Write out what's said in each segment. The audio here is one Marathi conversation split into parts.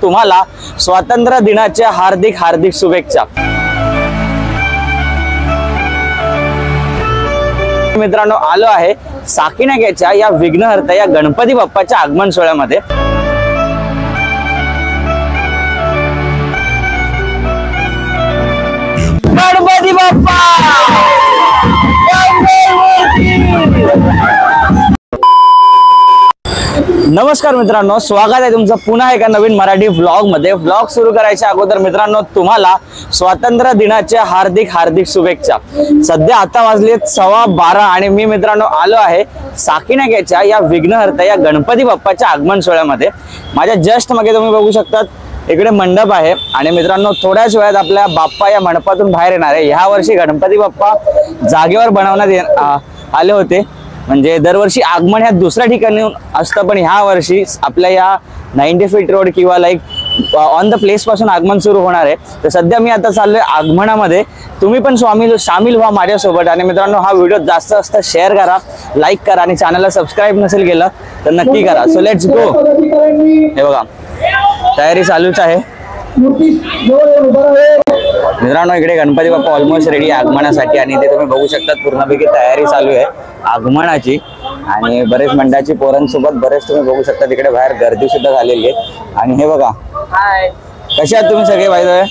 तुम्हाला स्वातंत्र्य दिनाच्या हार्दिक हार्दिक शुभेच्छा। मित्रांनो, आलो आहे साकीनाक्याच्या या विघ्नहर्ता या गणपती बाप्पाच्या आगमन सोहळ्यामध्ये। गणपती बाप्पा नमस्कार मित्रांनो, स्वागत आहे तुमचं पुन्हा एका नवीन मराठी व्लॉग मध्ये। व्लॉग सुरू करायच्या अगोदर मित्रांनो, तुम्हाला स्वातंत्र्य दिनाच्या हार्दिक हार्दिक शुभेच्छा। सध्या आता वाजलेत 12:15 आणि मी मित्रांनो आलो आहे साकीनाक्याच्या या विघ्नहर्ता या गणपती बाप्पाच्या आगमन सोहळ्यामध्ये। माझ्या जस्ट मागे तुम्ही बघू शकतात इकडे मंडप आहे आणि मित्रांनो थोड्याच वेळात आपल्या बाप्पा या मंडपातून बाहेर येणार आहे। ह्या वर्षी गणपती बाप्पा जागेवर बनवण्यात आले होते, म्हणजे दरवर्षी आगमन ह्या दुसऱ्या ठिकाणी असतं, पण ह्या वर्षी आपल्या या 90 फीट रोड किंवा लाईक ऑन द प्लेस पासून आगमन सुरू होणार आहे। तर सध्या मी आता चाललोय आगमनामध्ये, तुम्ही पण सामील व्हा माझ्यासोबत। आणि मित्रांनो, हा व्हिडिओ जास्त शेअर करा, लाईक करा आणि चॅनलला सबस्क्राईब नसेल केलं तर नक्की करा। So let's go. हे बघा तयारी चालूच आहे मित्रांनो। इकडे गणपती बाप्पा ऑलमोस्ट रेडी आगमनासाठी आणि ते तुम्ही बघू शकता पूर्णपैकी तयारी चालू आहे आगमनाची। आणि बरेच मंडळाची पोरांसोबत बरेच तुम्ही बघू शकता तिकडे बाहेर गर्दी सुद्धा झालेली आहे। आणि हे बघा कसे आहात तुम्ही सगळे? बाय द वे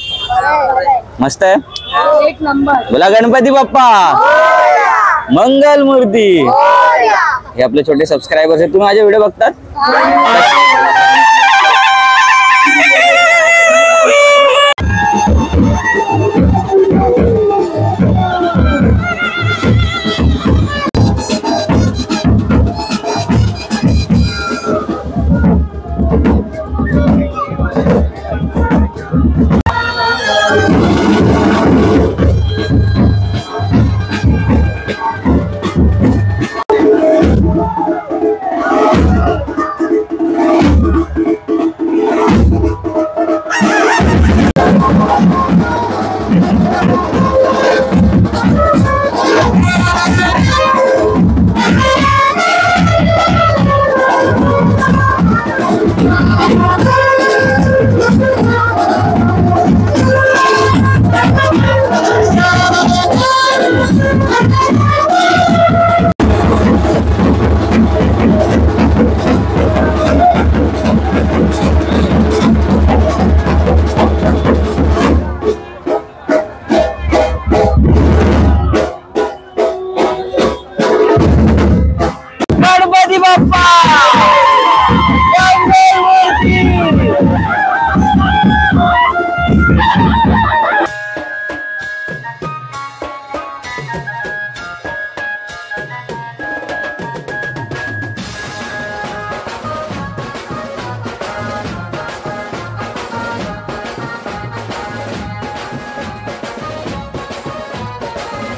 मस्त आहे, एक नंबर। बोला गणपती बाप्पा मंगल मूर्ती। हे आपले छोटे सबस्क्रायबर्स आहेत, तुम्ही माझे व्हिडिओ बघतात?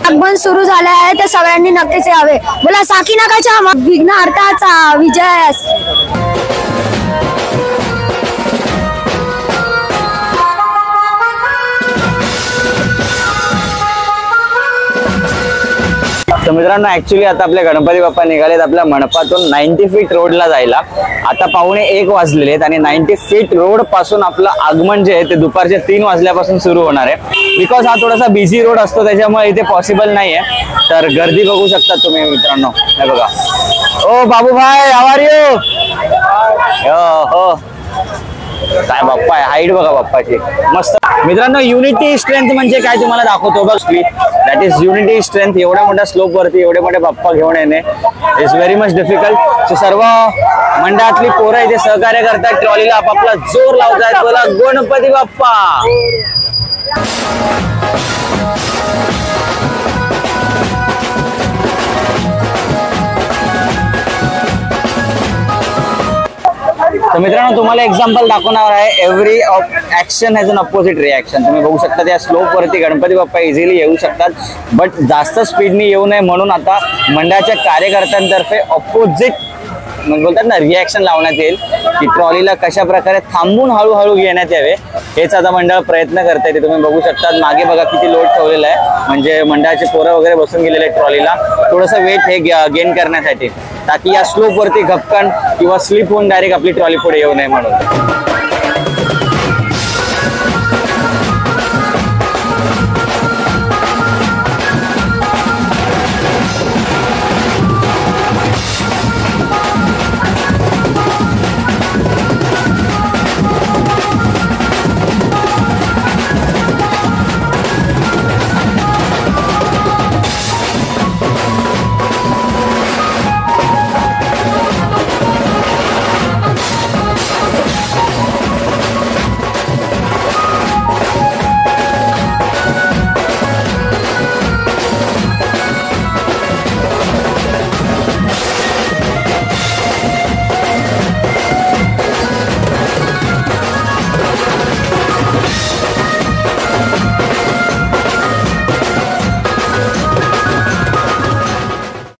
आगमन सुरू झाले आहे तर सगळ्यांनी नक्कीच यावे। बोला साकीनाकाच्या विघ्नहर्ताचा विजय असो। तर मित्रांनो, ऍक्च्युली आता आपले गणपती बाप्पा निघालेत आपल्या मंडपातून 90 फीट रोडला जायला। आता 1:15 वाजलेले आहेत आणि 90 फीट रोड पासून आपलं आगमन जे आहे ते दुपारच्या 3 वाजल्यापासून सुरू होणार आहे। बिकॉज हा थोडासा बिझी रोड असतो त्याच्यामुळे इथे पॉसिबल नाहीये। तर गर्दी बघू शकता तुम्ही मित्रांनो, हे बघा। ओ बाबू भाई, हाऊ आर यू? हो काय बाप्पा आहे, हाईट बघा बाप्पाची मस्त। मित्रांनो, युनिटी स्ट्रेंथ म्हणजे काय तुम्हाला दाखवतो बघ। That is unity strength. एवढ्या मोठ्या स्लोप वरती एवढे मोठे बाप्पा घेऊन येणे is very much difficult. So सर्व मंडळातली पोरं इथे सहकार्य करतात, ट्रॉलीला आपापला जोर लावतात। बोला गणपती बाप्पा। तर मित्रांनो, तुम्हाला एक्झाम्पल दाखवणार आहे। Every action has an opposite reaction. तुम्ही बघू शकता त्या स्लोप वरती गणपती बाप्पा इझिली येऊ शकतात, बट जास्त स्पीडनी येऊ नये म्हणून आता मंडळाच्या कार्यकर्त्यांतर्फे अपोजिट बोलतात ना रिॲक्शन लावण्यात येईल की ट्रॉलीला कशा प्रकारे थांबून हळूहळू घेण्यात यावे, हेच आता मंडळ प्रयत्न करते। तुम्ही बघू शकता मागे बघा किती लोड ठेवलेला आहे, म्हणजे मंडळाचे पोरं वगैरे बसून गेलेले ट्रॉलीला थोडंसं वेट हे गेन करण्यासाठी, ताकी या स्लोप वरती घपकन किंवा स्लिप होऊन डायरेक्ट आपली ट्रॉली पुढे येऊ नये म्हणून।